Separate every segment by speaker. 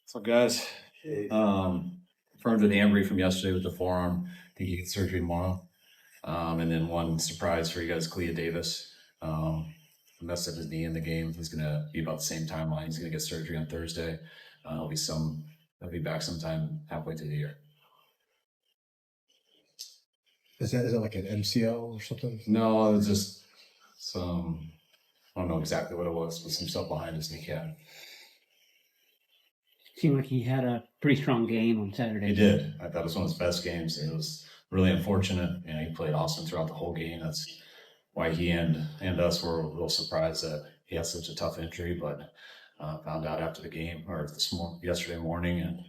Speaker 1: So, guys, confirmed with Ambry from yesterday with the forearm. I think he gets surgery tomorrow. And then one surprise for you guys, Kalia Davis. Messed up his knee in the game. He's going to be about the same timeline. He's going to get surgery on Thursday. He'll be back sometime halfway through the year.
Speaker 2: Is that like an MCL or something?
Speaker 1: No, it was just some, I don't know exactly what it was, but some stuff behind his kneecap.
Speaker 3: Seemed like he had a pretty strong game on Saturday.
Speaker 1: He did. I thought it was one of his best games. It was really unfortunate. He played awesome throughout the whole game. That's why he and us were a little surprised that he had such a tough injury, but found out after the game or yesterday morning, and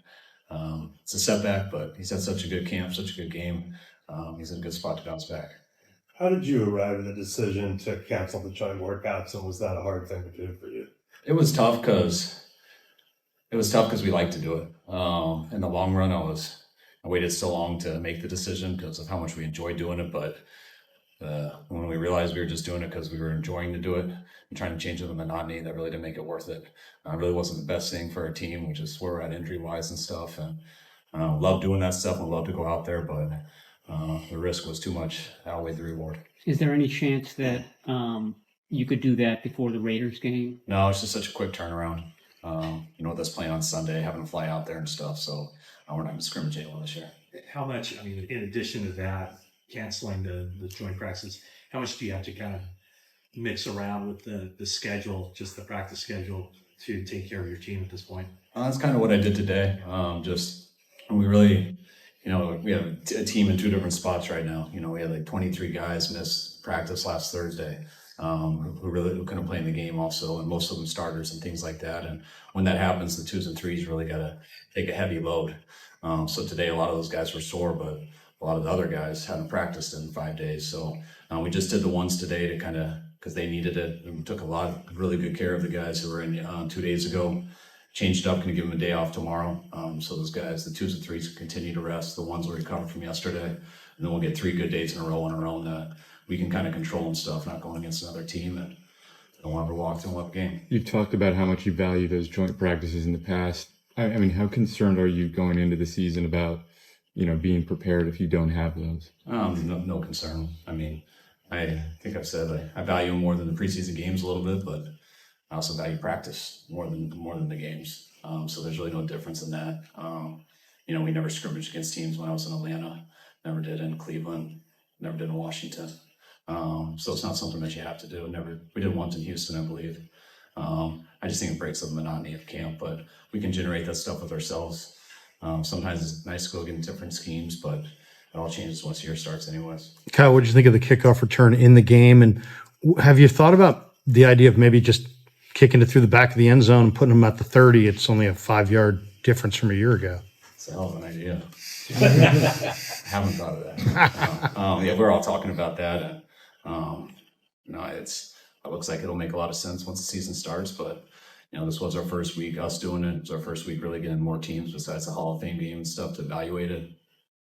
Speaker 1: it's a setback. But he's had such a good camp, such a good game. He's in a good spot to bounce back.
Speaker 4: How did you arrive at the decision to cancel the joint workouts, and was that a hard thing to do for you?
Speaker 1: It was tough because we like to do it. In the long run, I waited so long to make the decision because of how much we enjoyed doing it. But when we realized we were just doing it because we were enjoying to do it and trying to change the monotony, that really didn't make it worth it. It really wasn't the best thing for our team, which is where we're at injury-wise and stuff. And love doing that stuff and love to go out there, but the risk was too much, outweighed the reward.
Speaker 3: Is there any chance that you could do that before the Raiders game?
Speaker 1: No, it's just such a quick turnaround. With us playing on Sunday, having to fly out there and stuff, so we're not going to scrimmage anyone this year.
Speaker 5: How much, in addition to that, canceling the joint practices, how much do you have to kind of mix around with the schedule, just the practice schedule, to take care of your team at this point?
Speaker 1: That's kind of what I did today. We really, we have a team in two different spots right now. We had like 23 guys miss practice last Thursday. Who couldn't play in the game also, and most of them starters and things like that. And when that happens, the 2s and 3s really got to take a heavy load. So today, a lot of those guys were sore, but a lot of the other guys hadn't practiced in 5 days. So we just did the ones today to kind of, because they needed it. And we took really good care of the guys who were in 2 days ago. Changed up, going to give them a day off tomorrow. So those guys, the 2s and 3s, continue to rest. The ones will recover from yesterday, and then we'll get 3 good days in a row on our own that we can kind of control and stuff, not going against another team and don't want to walk through one game.
Speaker 6: You've talked about how much you value those joint practices in the past. I mean, how concerned are you going into the season about, being prepared if you don't have those?
Speaker 1: No concern. I think I've said I value them more than the preseason games a little bit, but I also value practice more than the games. So there's really no difference in that. We never scrimmaged against teams when I was in Atlanta, never did in Cleveland, never did in Washington. So it's not something that you have to do. We did once in Houston, I believe. I just think it breaks up the monotony of camp, but we can generate that stuff with ourselves. Sometimes it's nice to go get different schemes, but it all changes once the year starts anyways.
Speaker 7: Kyle, what did you think of the kickoff return in the game? And have you thought about the idea of maybe just kicking it through the back of the end zone and putting them at the 30? It's only a 5-yard difference from a year ago.
Speaker 1: It's a hell of an idea. I haven't thought of that. We're all talking about that. And, it looks like it'll make a lot of sense once the season starts. But, this was our first week, us doing it. It was our first week really getting more teams besides the Hall of Fame game and stuff to evaluate it.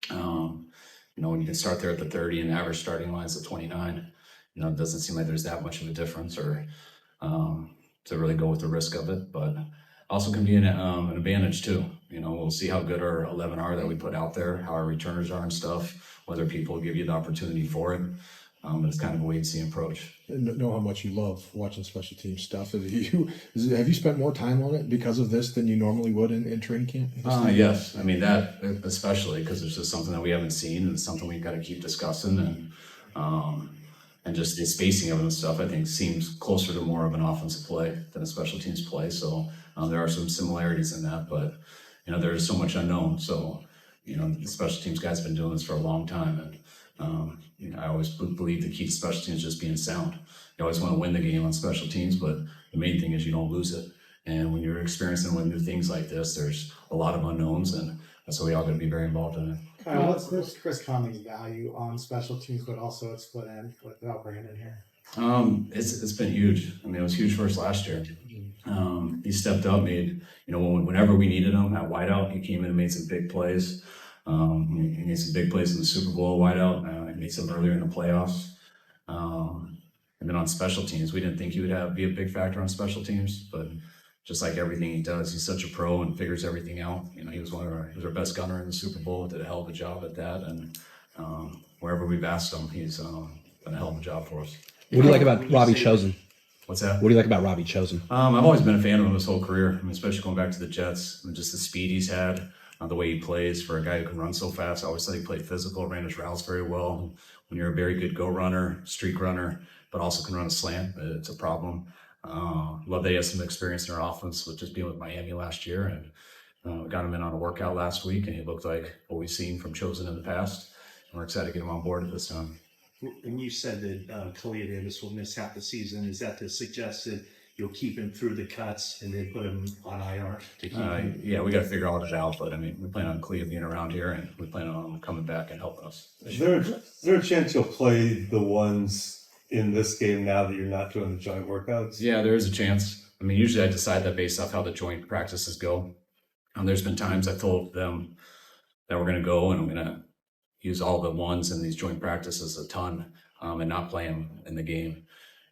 Speaker 1: When you can start there at the 30 and average starting line's at 29, it doesn't seem like there's that much of a difference or to really go with the risk of it. But also can be an advantage too. We'll see how good our 11 are that we put out there, how our returners are and stuff, whether people give you the opportunity for it. But it's kind of a wait-and-see approach.
Speaker 2: I know how much you love watching special team stuff. Have you spent more time on it because of this than you normally would in training camp?
Speaker 1: Yes. That especially because it's just something that we haven't seen and it's something we've got to keep discussing. And just the spacing of it and stuff, I think, seems closer to more of an offensive play than a special teams play. So there are some similarities in that, but, there is so much unknown. So, the special teams guys have been doing this for a long time. And, I always believe the key to special teams is just being sound. You always want to win the game on special teams, but the main thing is you don't lose it. And when you're experiencing with new things like this, there's a lot of unknowns, and that's why we all got to be very involved in it.
Speaker 8: What's Chris Conley's value on special teams, but also at split end without Brandon here?
Speaker 1: It's been huge. It was huge for us last year. He stepped up, made, whenever we needed him at wideout, he came in and made some big plays. He made some big plays in the Super Bowl wideout. He made some earlier in the playoffs. And then on special teams, we didn't think he would be a big factor on special teams, but just like everything he does, he's such a pro and figures everything out. You know, he was our best gunner in the Super Bowl, did a hell of a job at that. And wherever we've asked him, he's done a hell of a job for us.
Speaker 9: What do you like about Robbie Chosen?
Speaker 1: What's that?
Speaker 9: What do you like about Robbie Chosen?
Speaker 1: I've always been a fan of him his whole career. I mean, especially going back to the Jets, and just the speed he's had, the way he plays for a guy who can run so fast. I always thought he played physical, ran his routes very well. When you're a very good go runner, streak runner, but also can run a slant, it's a problem. Love that he has some experience in our offense with just being with Miami last year, and got him in on a workout last week, and he looked like what we've seen from Chosen in the past. And we're excited to get him on board at this time.
Speaker 5: And you said that Kalia Davis will miss half the season. Is that to suggest that you'll keep him through the cuts and then put him on IR to keep him?
Speaker 1: Yeah, we got to figure all that out. But I mean, we plan on Kalia being around here, and we plan on him coming back and helping us.
Speaker 4: Is there a chance you'll play the ones in this game now that you're not doing the joint workouts?
Speaker 1: Yeah, there is a chance. I mean, usually I decide that based off how the joint practices go. There's been times I told them that we're going to go and I'm going to use all the ones in these joint practices a ton and not play them in the game.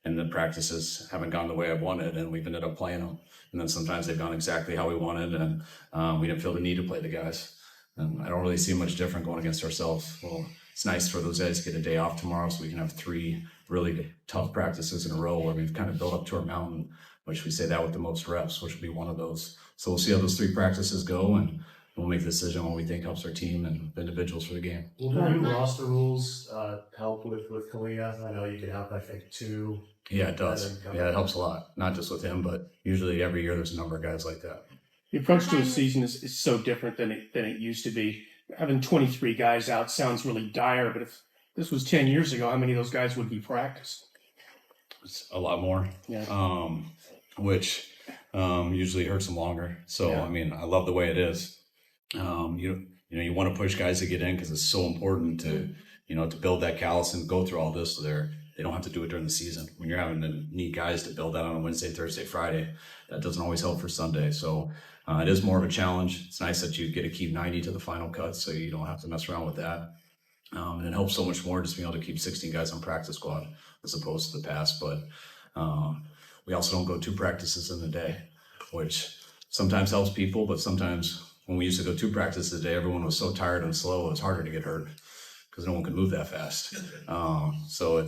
Speaker 1: And the practices haven't gone the way I wanted, and we've ended up playing them. And then sometimes they've gone exactly how we wanted, and we didn't feel the need to play the guys. And I don't really see much different going against ourselves. Well, it's nice for those guys to get a day off tomorrow so we can have 3 really tough practices in a row where we've kind of built up to our mountain, which we say that with the most reps, which will be one of those. So we'll see how those 3 practices go, and we'll make a decision on what we think helps our team and the individuals for the game.
Speaker 8: Will the new roster rules help with Kalia? I know you could have, I think, 2.
Speaker 1: Yeah, it does. Yeah, it helps a lot. Not just with him, but usually every year there's a number of guys like that.
Speaker 10: The approach to a season is so different than it used to be. Having 23 guys out sounds really dire, but if this was 10 years ago, how many of those guys would be practiced?
Speaker 1: It's a lot more.
Speaker 10: Yeah.
Speaker 1: Which usually hurts them longer. So,
Speaker 10: Yeah.
Speaker 1: I mean, I love the way it is. You want to push guys to get in because it's so important to build that callus and go through all this so they don't have to do it during the season. When you're having to need guys to build that on a Wednesday, Thursday, Friday, that doesn't always help for Sunday. So it is more of a challenge. It's nice that you get to keep 90 to the final cut so you don't have to mess around with that. And it helps so much more just being able to keep 16 guys on practice squad as opposed to the past. But we also don't go 2 practices in a day, which sometimes helps people, but sometimes when we used to go 2 practices a day, everyone was so tired and slow, it was harder to get hurt because no one could move that fast. So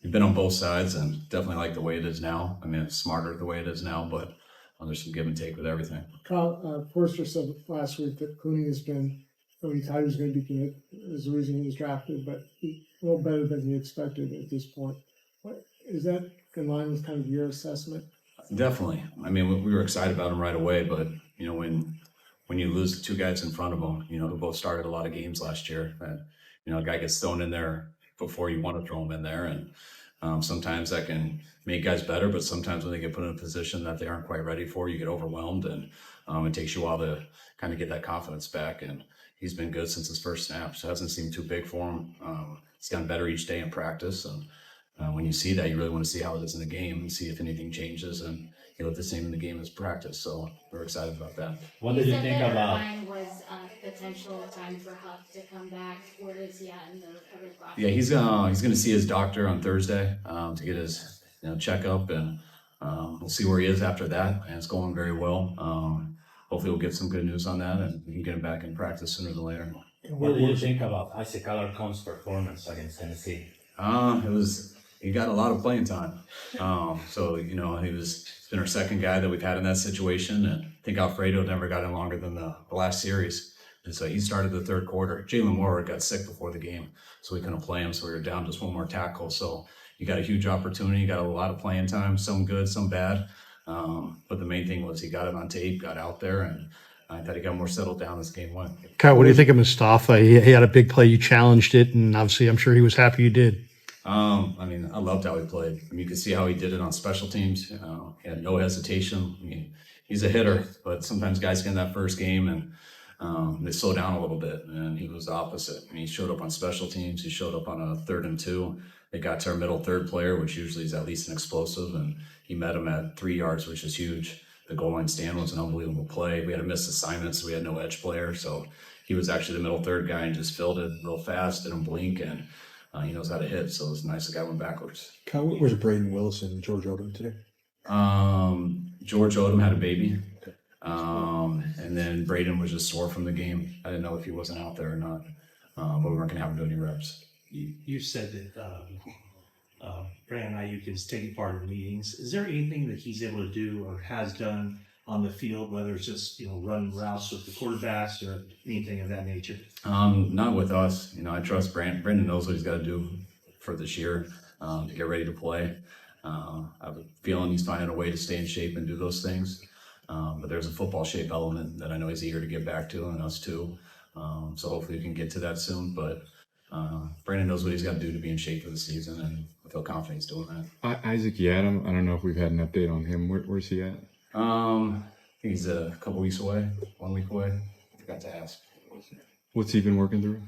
Speaker 1: we've been on both sides and definitely like the way it is now. I mean, it's smarter the way it is now, but there's some give and take with everything.
Speaker 11: Kyle, Forrester said last week that Puni has been, he thought he was going to be commit is the reason he was drafted, but a little better than he expected at this point. Is that in line with kind of your assessment?
Speaker 1: Definitely. I mean, we were excited about him right away, but when you lose the 2 guys in front of him, who both started a lot of games last year, a guy gets thrown in there before you want to throw him in there, and sometimes that can make guys better, but sometimes when they get put in a position that they aren't quite ready for, you get overwhelmed, and it takes you a while to kind of get that confidence back. And he's been good since his first snap, so it hasn't seemed too big for him. He's gotten better each day in practice, and when you see that, you really want to see how it is in the game and see if anything changes, and he looked the same in the game as practice. So we're excited about that.
Speaker 12: What did you think about? Irvine was potential time for Huff to come back. Where is he at in the recovery process?
Speaker 1: Yeah, he's going to see his doctor on Thursday to get his checkup, and we'll see where he is after that. And it's going very well. Hopefully, we'll get some good news on that, and we can get him back in practice sooner than later.
Speaker 12: What do you think about Isaac Alarcon's performance against Tennessee?
Speaker 1: He got a lot of playing time. So he's been our second guy that we've had in that situation, and I think Alfredo never got in longer than the last series. And so he started the 3rd quarter. Jalen Moore got sick before the game, so we couldn't play him. So we were down just one more tackle. So you got a huge opportunity. You got a lot of playing time, some good, some bad. But the main thing was he got it on tape, got out there, and I thought he got more settled down as the game went.
Speaker 7: Kyle, what do you think of Mustafa? He had a big play. You challenged it, and obviously I'm sure he was happy you did.
Speaker 1: I loved how he played. You could see how he did it on special teams. He had no hesitation. He's a hitter, but sometimes guys get in that first game and they slow down a little bit, and he was the opposite. He showed up on special teams. He showed up on a 3rd and 2. They got to our middle 3rd player, which usually is at least an explosive, and he met him at 3 yards, which is huge. The goal line stand was an unbelievable play. We had a missed assignment, so we had no edge player. So he was actually the middle 3rd guy and just filled it real fast, didn't blink, and he knows how to hit. So it was nice the guy went backwards.
Speaker 2: Kyle, where's Braden Willis and George Odom today?
Speaker 1: George Odom had a baby. And then Braden was just sore from the game. I didn't know if he wasn't out there or not. But we weren't going to have him do any reps.
Speaker 5: You said that Brandon Aiyuk is taking part in meetings. Is there anything that he's able to do or has done on the field, whether it's just running routes with the quarterbacks or anything of that nature?
Speaker 1: Not with us. I trust Brandon. Brandon knows what he's got to do for this year to get ready to play. I have a feeling he's finding a way to stay in shape and do those things. But there's a football shape element that I know he's eager to get back to, and us too. So hopefully we can get to that soon. But Brandon knows what he's got to do to be in shape for the season, and I feel confident he's doing that.
Speaker 6: Isaac Yadam, I don't know if we've had an update on him. Where's he at?
Speaker 1: I think he's a couple weeks away, 1 week away. Forgot to ask.
Speaker 6: What's he been working through?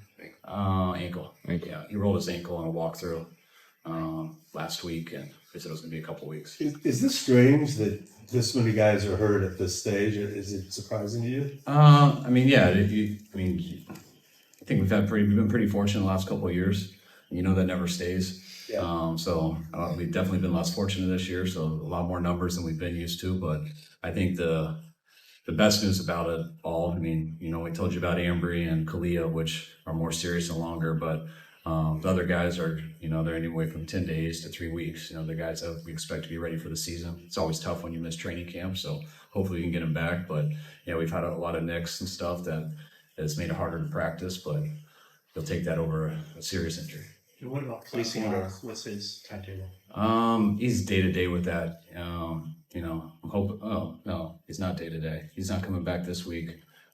Speaker 1: Ankle. Yeah, he rolled his ankle on a walkthrough last week, and they said it was going to be a couple weeks.
Speaker 4: Is this strange that this many guys are hurt at this stage? Is it surprising to you?
Speaker 1: I mean, yeah. I think we've been pretty fortunate the last couple of years. That never stays.
Speaker 4: Yeah.
Speaker 1: So we've definitely been less fortunate this year. So a lot more numbers than we've been used to. But I think the best news about it all, we told you about Ambry and Kalia, which are more serious and longer. But the other guys are, they're anywhere from 10 days to 3 weeks. The guys that we expect to be ready for the season. It's always tough when you miss training camp. So hopefully we can get them back. But yeah, we've had a lot of nicks and stuff that has made it harder to practice. But you'll take that over a serious injury.
Speaker 5: And what about placing what's his timetable?
Speaker 1: He's day to day with that. I'm hoping. Oh no, he's not day to day. He's not coming back this week.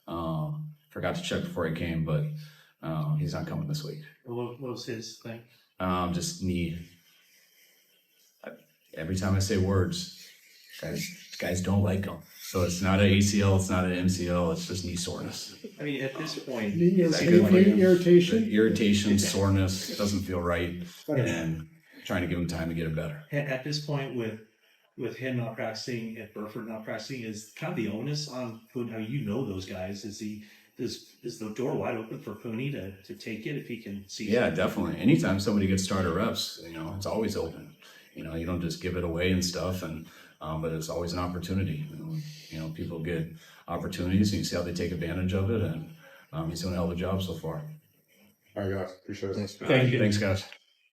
Speaker 1: Forgot to check before he came, but he's not coming this week.
Speaker 5: What was his thing?
Speaker 1: Just knee. Every time I say words, guys don't like them. So it's not an ACL, it's not an MCL, it's just knee soreness.
Speaker 5: At this point,
Speaker 11: Irritation.
Speaker 1: Irritation, soreness, doesn't feel right, and trying to give him time to get it better.
Speaker 5: At this point, with him not practicing and Burford not practicing, is kind of the onus on Puni. Those guys. Is the door wide open for Puni to take it if he can see?
Speaker 1: Yeah, definitely. Anytime somebody gets starter reps, it's always open. You don't just give it away and stuff, and but it's always an opportunity. People get opportunities, and you see how they take advantage of it, and he's doing a hell of a job so far.
Speaker 2: All right, guys. Appreciate it.
Speaker 10: Thank you.
Speaker 1: Thanks, guys.